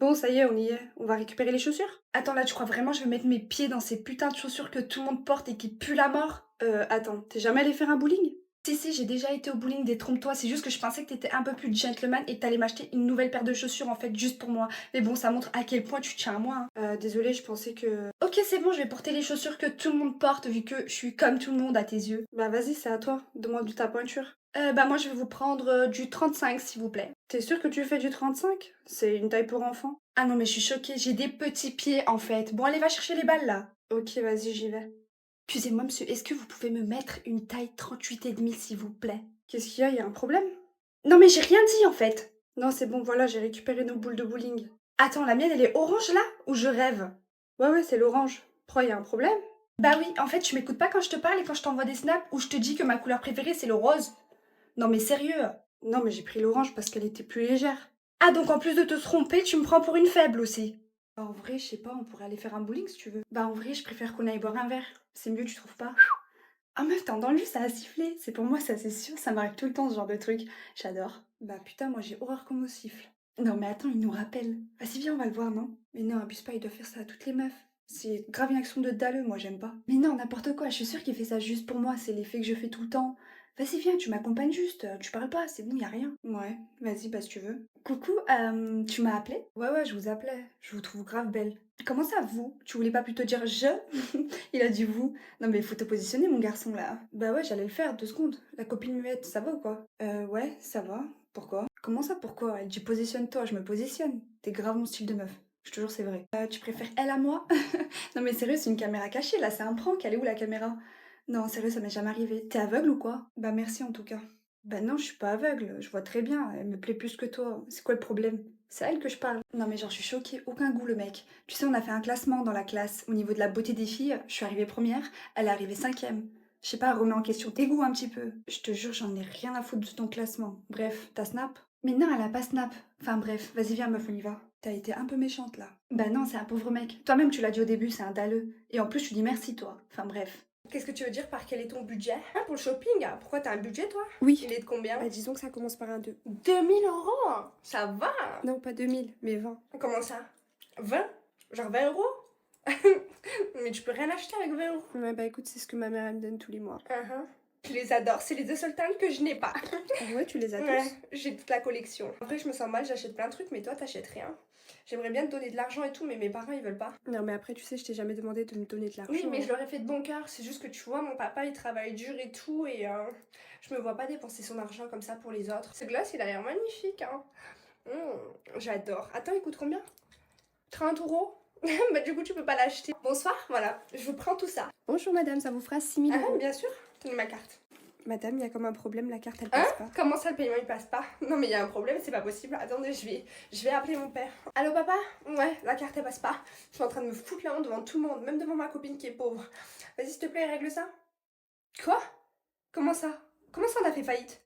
Bon, ça y est, on y est. On va récupérer les chaussures? Attends, là, tu crois vraiment que je vais mettre mes pieds dans ces putains de chaussures que tout le monde porte et qui puent la mort? Attends, t'es jamais allé faire un bowling? Si, j'ai déjà été au bowling, détrompe-toi. C'est juste que je pensais que t'étais un peu plus gentleman et que t'allais m'acheter une nouvelle paire de chaussures, en fait, juste pour moi. Mais bon, ça montre à quel point tu tiens à moi, hein. Désolée, je pensais que... Ok, c'est bon, je vais porter les chaussures que tout le monde porte, vu que je suis comme tout le monde à tes yeux. Bah vas-y, c'est à toi. Demande de ta pointure. Bah moi, je vais vous prendre du 35, s'il vous plaît. T'es sûr que tu fais du 35? C'est une taille pour enfant. Ah non, mais je suis choquée, j'ai des petits pieds, en fait. Bon, allez, va chercher les balles, là. Ok, vas-y, j'y vais. Excusez-moi, monsieur, est-ce que vous pouvez me mettre une taille 38 et demi, s'il vous plaît? Qu'est-ce qu'il y a? Y a un problème? Non, mais j'ai rien dit, en fait. Non, c'est bon, voilà, j'ai récupéré nos boules de bowling. Attends, la mienne, elle est orange, là? Ou je rêve? Ouais, c'est l'orange. Pourquoi, y a un problème? Bah oui, en fait, tu m'écoutes pas quand je te parle et quand je t'envoie des snaps où je te dis que ma couleur préférée, c'est le rose. Non, mais sérieux? Non, mais j'ai pris l'orange parce qu'elle était plus légère. Ah, donc en plus de te tromper, tu me prends pour une faible aussi? Bah, en vrai, je sais pas, on pourrait aller faire un bowling si tu veux. Bah, en vrai, je préfère qu'on aille boire un verre. C'est mieux, tu trouves pas? Ah meuf, t'as entendu, ça a sifflé. C'est pour moi, ça c'est sûr, ça m'arrive tout le temps ce genre de truc. J'adore. Bah putain, moi j'ai horreur qu'on me siffle. Non mais attends, il nous rappelle. Vas-y viens, on va le voir, non? Mais non, abuse pas, il doit faire ça à toutes les meufs. C'est grave une action de dalleux, moi j'aime pas. Mais non, n'importe quoi, je suis sûre qu'il fait ça juste pour moi, c'est l'effet que je fais tout le temps. Vas-y viens, tu m'accompagnes juste, tu parles pas, c'est bon, y a rien. Ouais, vas-y, bah si tu veux. Coucou, tu m'as appelé? Ouais, je vous appelais. Je vous trouve grave belle. Comment ça, vous? Tu voulais pas plutôt dire je? Il a dit vous. Non mais faut te positionner mon garçon là. Bah ouais, j'allais le faire, 2 secondes. La copine muette, ça va ou quoi? Ouais, ça va. Pourquoi? Comment ça pourquoi? Elle dit positionne-toi, je me positionne. T'es grave mon style de meuf. Je te jure c'est vrai. Tu préfères elle à moi? Non mais sérieux, c'est une caméra cachée là, c'est un prank, elle est où la caméra? Non sérieux, ça m'est jamais arrivé. T'es aveugle ou quoi? Bah merci en tout cas. Bah non, je suis pas aveugle, je vois très bien, elle me plaît plus que toi. C'est quoi le problème? C'est à elle que je parle. Non mais genre je suis choquée, aucun goût le mec. Tu sais, on a fait un classement dans la classe au niveau de la beauté des filles. Je suis arrivée première, elle est arrivée cinquième. Je sais pas, remets en question tes goûts un petit peu. Je te jure, j'en ai rien à foutre de ton classement. Bref, t'as Snap? Mais non, elle a pas Snap. Enfin bref, vas-y viens meuf, on y va. T'as été un peu méchante là. Bah non, c'est un pauvre mec. Toi-même tu l'as dit au début, c'est un dalleux. Et en plus tu dis merci toi. Enfin bref. Qu'est-ce que tu veux dire par quel est ton budget? Ah, pour le shopping? Ah, pourquoi t'as un budget toi? Oui, Il est de combien? bah disons que ça commence par un 2. 2 000 euros? Ça va? Non, pas 2000, mais 20. Comment ça? 20? Genre 20 euros? Mais tu peux rien acheter avec 20 euros. Ouais, bah écoute, c'est ce que ma mère elle me donne tous les mois. Uh-huh. Je les adore, c'est les deux seuls talents que je n'ai pas. Ah ouais, tu les as Ouais, tous? j'ai toute la collection. Après, je me sens mal, j'achète plein de trucs, mais toi, t'achètes rien. J'aimerais bien te donner de l'argent et tout, mais mes parents, ils veulent pas. Non, mais après, tu sais, je t'ai jamais demandé de me donner de Oui, l'argent, mais je hein. leur ai fait de bon cœur. C'est juste que tu vois, mon papa, il travaille dur et tout, et je me vois pas dépenser son argent comme ça pour les autres. Ce glace, il a l'air magnifique, hein. J'adore. Attends, il coûte combien? 30 euros? Bah, du coup, tu peux pas l'acheter. Bonsoir, voilà, je vous prends tout ça. Bonjour madame, ça vous fera 6000 Ah, euros. bien sûr, tenez ma carte. Madame, il y a comme un problème, la carte elle Hein? passe pas. Comment ça le paiement il passe pas? Non mais il y a un problème, c'est pas possible. Attendez, je vais appeler mon père. Allô papa? Ouais, la carte elle passe pas. Je suis en train de me foutre la honte devant tout le monde, même devant ma copine qui est pauvre. Vas-y s'il te plaît, règle ça. Quoi? Comment ça? Comment ça on a fait faillite?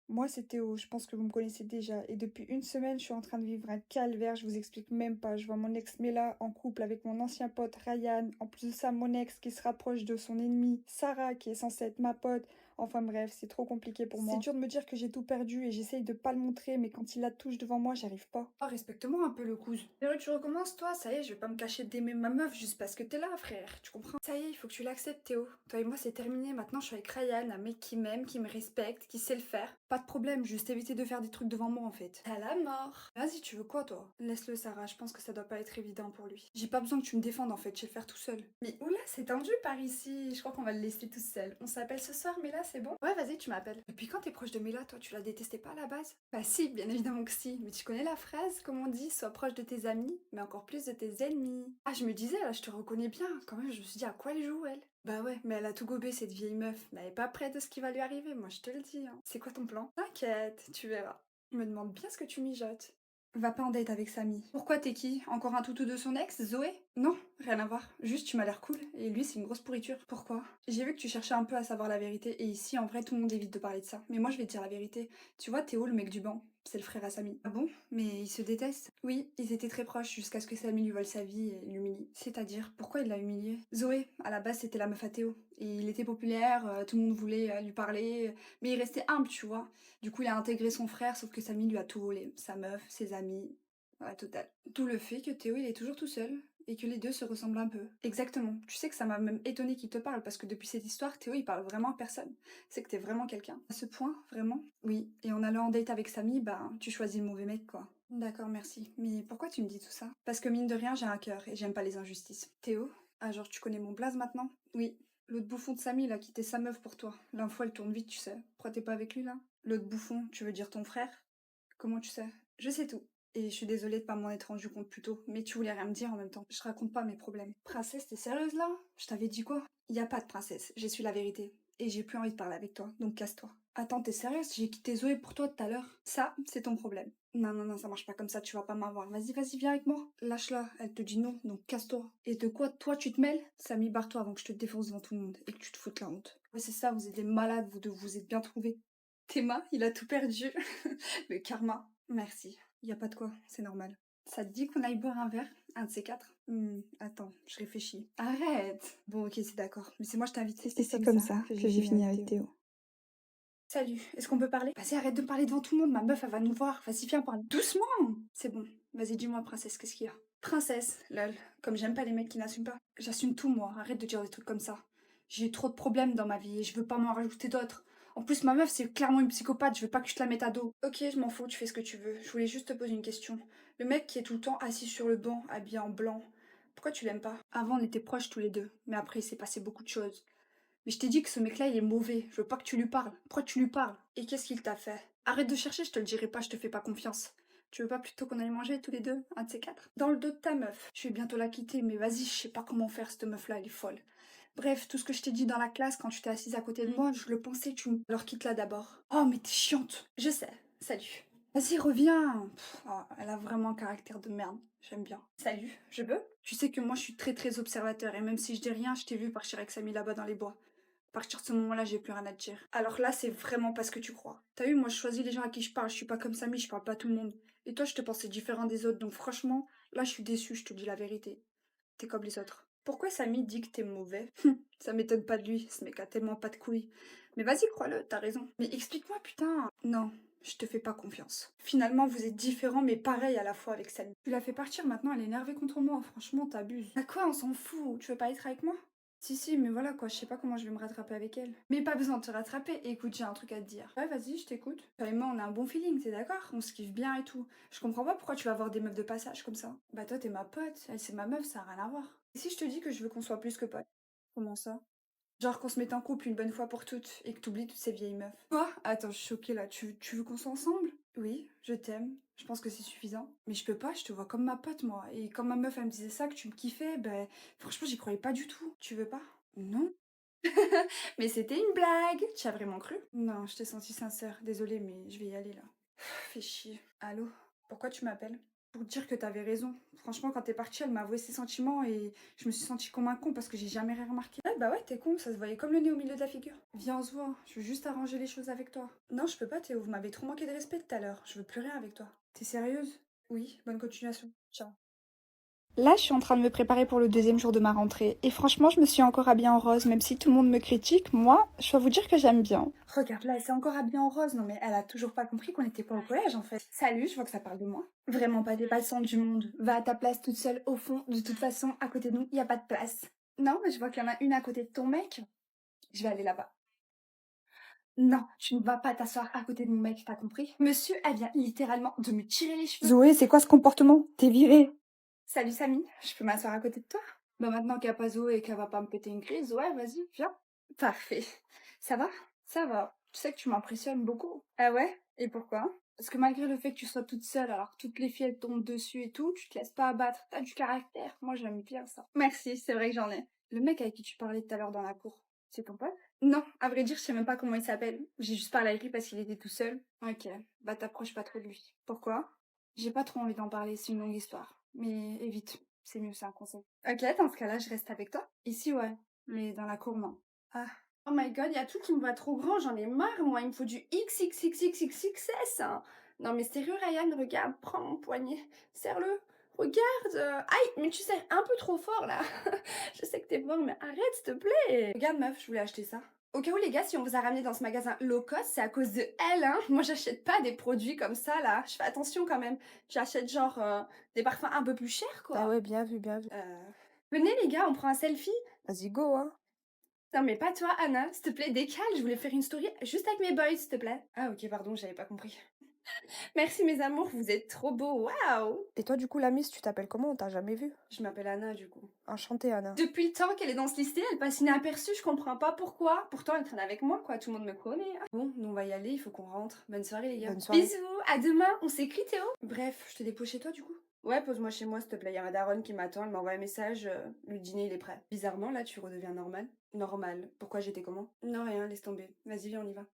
Moi, c'est Théo, je pense que vous me connaissez déjà. Et depuis une semaine, je suis en train de vivre un calvaire, je vous explique même pas. Je vois mon ex Mela en couple avec mon ancien pote Ryan. En plus de ça, mon ex qui se rapproche de son ennemie Sarah, qui est censée être ma pote. Enfin bref, c'est trop compliqué pour moi. C'est dur de me dire que j'ai tout perdu et j'essaye de pas le montrer, mais quand il la touche devant moi, j'arrive pas. Oh, respecte-moi un peu le cousin. Sérieux, tu recommences toi? Ça y est, je vais pas me cacher d'aimer ma meuf juste parce que t'es là, frère. Tu comprends? Ça y est, il faut que tu l'acceptes, Théo. Toi et moi, c'est terminé. Maintenant, je suis avec Ryan, un mec qui m'aime, qui me respecte, qui sait le faire. Pas de problème, juste éviter de faire des trucs devant moi en fait. À la mort. Vas-y, tu veux quoi, toi? Laisse-le, Sarah. Je pense que ça doit pas être évident pour lui. J'ai pas besoin que tu me défendes en fait, je sais le faire tout seul. Mais oula, c'est tendu par ici. Je crois qu'on va le laisser tout seul. On s'appelle ce soir, mais là, c'est bon? Ouais, vas-y, tu m'appelles. Depuis quand t'es proche de Mela, toi? Tu la détestais pas à la base? Bah si, bien évidemment que si. Mais tu connais la phrase, comme on dit, sois proche de tes amis, mais encore plus de tes ennemis. Ah, je me disais, là, je te reconnais bien. Quand même, je me suis dit, à quoi elle joue, elle? Bah ouais, mais elle a tout gobé, cette vieille meuf. Mais elle est pas prête de ce qui va lui arriver, moi, je te le dis, hein. C'est quoi ton plan? T'inquiète, tu verras. Je me demande bien ce que tu mijotes. Va pas en date avec Samy. Pourquoi t'es qui? Encore un toutou de son ex, Zoé? Non, rien à voir. Juste tu m'as l'air cool, et lui c'est une grosse pourriture. Pourquoi? J'ai vu que tu cherchais un peu à savoir la vérité, et ici en vrai tout le monde évite de parler de ça. Mais moi je vais te dire la vérité. Tu vois Théo, le mec du banc, c'est le frère à Samy. Ah bon? Mais ils se détestent? Oui, ils étaient très proches jusqu'à ce que Samy lui vole sa vie et l'humilie. C'est-à-dire, pourquoi il l'a humilié? Zoé, à la base c'était la meuf à Théo. Et il était populaire, tout le monde voulait lui parler, mais il restait humble, tu vois. Du coup, il a intégré son frère, sauf que Samy lui a tout volé. Sa meuf, ses amis. Ouais, total. D'où le fait que Théo, il est toujours tout seul et que les deux se ressemblent un peu. Exactement. Tu sais que ça m'a même étonné qu'il te parle parce que depuis cette histoire, Théo, il parle vraiment à personne. C'est que t'es vraiment quelqu'un. À ce point, vraiment? Oui. Et en allant en date avec Samy, bah, tu choisis le mauvais mec, quoi. D'accord, merci. Mais pourquoi tu me dis tout ça? Parce que mine de rien, j'ai un cœur et j'aime pas les injustices. Théo? Ah, genre, tu connais mon blaze maintenant? Oui. L'autre bouffon de Samy, il a quitté sa meuf pour toi. L'info, elle tourne vite, tu sais. Pourquoi t'es pas avec lui, là? L'autre bouffon, tu veux dire ton frère? Comment tu sais? Je sais tout. Et je suis désolée de pas m'en être rendu compte plus tôt, mais tu voulais rien me dire en même temps. Je raconte pas mes problèmes. Princesse, t'es sérieuse là? Je t'avais dit quoi? Y a pas de princesse, j'ai su la vérité. Et j'ai plus envie de parler avec toi, donc casse-toi. Attends, t'es sérieuse? J'ai quitté Zoé pour toi tout à l'heure. Ça, c'est ton problème. Non, non, non, ça marche pas comme ça, tu vas pas m'avoir. Vas-y, vas-y, viens avec moi. Lâche-la, elle te dit non, donc casse-toi. Et de quoi, toi, tu te mêles? Samy, barre-toi avant que je te défonce devant tout le monde et que tu te foutes la honte. Ouais, c'est ça, vous êtes des malades, vous deux, vous êtes bien trouvés. Théma, il a tout perdu. Le karma. Merci. Y a pas de quoi, c'est normal. Ça te dit qu'on aille boire un verre? Un de ces quatre? Attends, je réfléchis. Arrête! Bon, ok, c'est d'accord. Mais c'est moi, je t'invite. C'est comme ça que j'ai fini avec Théo. Salut, est-ce qu'on peut parler? Vas-y, arrête de me parler devant tout le monde, ma meuf, elle va nous voir. Vas-y, viens, parle doucement! C'est bon. Vas-y, dis-moi, princesse, qu'est-ce qu'il y a? Princesse, lol. Comme j'aime pas les mecs qui n'assument pas. J'assume tout, moi. Arrête de dire des trucs comme ça. J'ai eu trop de problèmes dans ma vie et je veux pas m'en rajouter d'autres. En plus, ma meuf, c'est clairement une psychopathe, je veux pas que tu te la mettes à dos. Ok, je m'en fous, tu fais ce que tu veux. Je voulais juste te poser une question. Le mec qui est tout le temps assis sur le banc, habillé en blanc, pourquoi tu l'aimes pas? Avant, on était proches tous les deux, mais après, il s'est passé beaucoup de choses. Mais je t'ai dit que ce mec-là, il est mauvais. Je veux pas que tu lui parles. Pourquoi tu lui parles? Et qu'est-ce qu'il t'a fait? Arrête de chercher, je te le dirai pas, je te fais pas confiance. Tu veux pas plutôt qu'on aille manger tous les deux, un de ces quatre? Dans le dos de ta meuf. Je vais bientôt la quitter, mais vas-y, je sais pas comment faire, cette meuf-là, elle est folle. Bref, tout ce que je t'ai dit dans la classe quand tu t'es assise à côté de moi, je le pensais, Alors quitte-la d'abord. Oh, mais t'es chiante. Je sais. Salut. Vas-y, reviens. Oh, elle a vraiment un caractère de merde. J'aime bien. Salut, je peux? Tu sais que moi, je suis très très observateur et même si je dis rien, je t'ai vu partir avec Samy là-bas dans les bois. À partir de ce moment-là, j'ai plus rien à te dire. Alors là, c'est vraiment pas ce que tu crois. T'as vu, moi, je choisis les gens à qui je parle. Je suis pas comme Samy, je parle pas à tout le monde. Et toi, je te pensais différent des autres. Donc franchement, là, je suis déçue, je te dis la vérité. T'es comme les autres. Pourquoi Samy dit que t'es mauvais? Ça m'étonne pas de lui, ce mec a tellement pas de couilles. Mais vas-y, crois-le, t'as raison. Mais explique-moi, putain. Non, je te fais pas confiance. Finalement, vous êtes différents, mais pareil à la fois avec Samy. Tu l'as fait partir, maintenant elle est énervée contre moi. Franchement, t'abuses. À quoi, on s'en fout? Tu veux pas être avec moi? Si, si, mais voilà quoi, je sais pas comment je vais me rattraper avec elle. Mais pas besoin de te rattraper, écoute, j'ai un truc à te dire. Ouais, vas-y, je t'écoute. Toi et moi, on a un bon feeling, t'es d'accord? On se kiffe bien et tout. Je comprends pas pourquoi tu vas avoir des meufs de passage comme ça. Bah toi, t'es ma pote, elle c'est ma meuf, ça a rien à voir. Et si je te dis que je veux qu'on soit plus que potes? Comment ça? Genre qu'on se mette en couple une bonne fois pour toutes et que t'oublies toutes ces vieilles meufs. Quoi? Attends, je suis choquée là, tu veux qu'on soit ensemble? Oui, je t'aime. Je pense que c'est suffisant. Mais je peux pas, je te vois comme ma pote, moi. Et quand ma meuf, elle me disait ça, que tu me kiffais, ben, franchement, j'y croyais pas du tout. Tu veux pas? Non. Mais c'était une blague. Tu as vraiment cru? Non, je t'ai senti sincère. Désolée, mais je vais y aller là. Fais chier. Allô? Pourquoi tu m'appelles? Pour te dire que t'avais raison. Franchement, quand t'es partie, elle m'a avoué ses sentiments et je me suis sentie comme un con parce que j'ai jamais rien remarqué. Ouais, bah ouais, t'es con, ça se voyait comme le nez au milieu de la figure. Viens, on se voit, je veux juste arranger les choses avec toi. Non, je peux pas, Théo, vous m'avez trop manqué de respect tout à l'heure. Je veux plus rien avec toi. T'es sérieuse? Oui, bonne continuation. Ciao. Là, je suis en train de me préparer pour le deuxième jour de ma rentrée. Et franchement, je me suis encore habillée en rose, même si tout le monde me critique. Moi, je dois vous dire que j'aime bien. Regarde là, elle s'est encore habillée en rose. Non mais elle a toujours pas compris qu'on était pas au collège en fait. Salut, je vois que ça parle de moi. Vraiment pas des passants du monde. Va à ta place toute seule au fond. De toute façon, à côté de nous, y a pas de place. Non, mais je vois qu'il y en a une à côté de ton mec. Je vais aller là-bas. Non, tu ne vas pas t'asseoir à côté de mon mec, t'as compris? Monsieur, elle vient littéralement de me tirer les cheveux. Zoé, c'est quoi ce comportement? T'es virée. Salut Samy, je peux m'asseoir à côté de toi? Bah maintenant qu'il n'y a pas Zoé et qu'elle va pas me péter une crise, ouais, vas-y, viens. Parfait. Ça va? Ça va. Tu sais que tu m'impressionnes beaucoup. Ah ouais? Et pourquoi? Parce que malgré le fait que tu sois toute seule, alors que toutes les filles elles tombent dessus et tout, tu te laisses pas abattre, t'as du caractère. Moi j'aime bien ça. Merci, c'est vrai que j'en ai. Le mec avec qui tu parlais tout à l'heure dans la cour, c'est ton pote? Non, à vrai dire, je sais même pas comment il s'appelle. J'ai juste parlé avec lui parce qu'il était tout seul. Ok, bah t'approches pas trop de lui. Pourquoi? J'ai pas trop envie d'en parler, c'est une longue histoire. Mais évite, c'est mieux, c'est un conseil. Ok, dans ce cas-là, je reste avec toi. Ici, ouais, mais dans la cour, non. Ah. Oh my god, y a tout qui me va trop grand, j'en ai marre, moi, il me faut du XXXXXS. Hein. Non mais sérieux, Ryan, regarde, prends mon poignet, serre-le. Regarde, aïe, mais tu serres un peu trop fort là. Je sais que t'es fort, mais arrête, s'il te plaît. Regarde, meuf, je voulais acheter ça. Au cas où les gars, si on vous a ramené dans ce magasin low cost, c'est à cause de elle, hein. Moi, j'achète pas des produits comme ça, là. Je fais attention quand même. J'achète genre des parfums un peu plus chers, quoi. Ah ouais, bien vu, bien vu. Venez les gars, on prend un selfie. Vas-y, go, hein. Non mais pas toi, Anna. S'il te plaît, décale. Je voulais faire une story juste avec mes boys, s'il te plaît. Ah ok, pardon, j'avais pas compris. Merci mes amours, vous êtes trop beaux. Waouh. Et toi, du coup, la Miss, tu t'appelles comment? On t'a jamais vu. Je m'appelle Anna, du coup. Enchantée, Anna. Depuis le temps qu'elle est dans ce lycée, elle passe inaperçue, je comprends pas pourquoi. Pourtant, elle traîne avec moi, quoi, tout le monde me connaît. Bon, nous on va y aller, il faut qu'on rentre. Bonne soirée, les gars. Bonne soirée. Bisous, à demain, on s'écrit, Théo. Bref, je te dépose chez toi, du coup. Ouais, pose-moi chez moi, s'il te plaît. Y a ma daronne qui m'attend, elle m'envoie un message, le dîner il est prêt. Bizarrement, là, tu redeviens normal. Normal. Pourquoi j'étais comment? Non, rien, laisse tomber. Vas-y, viens, on y va.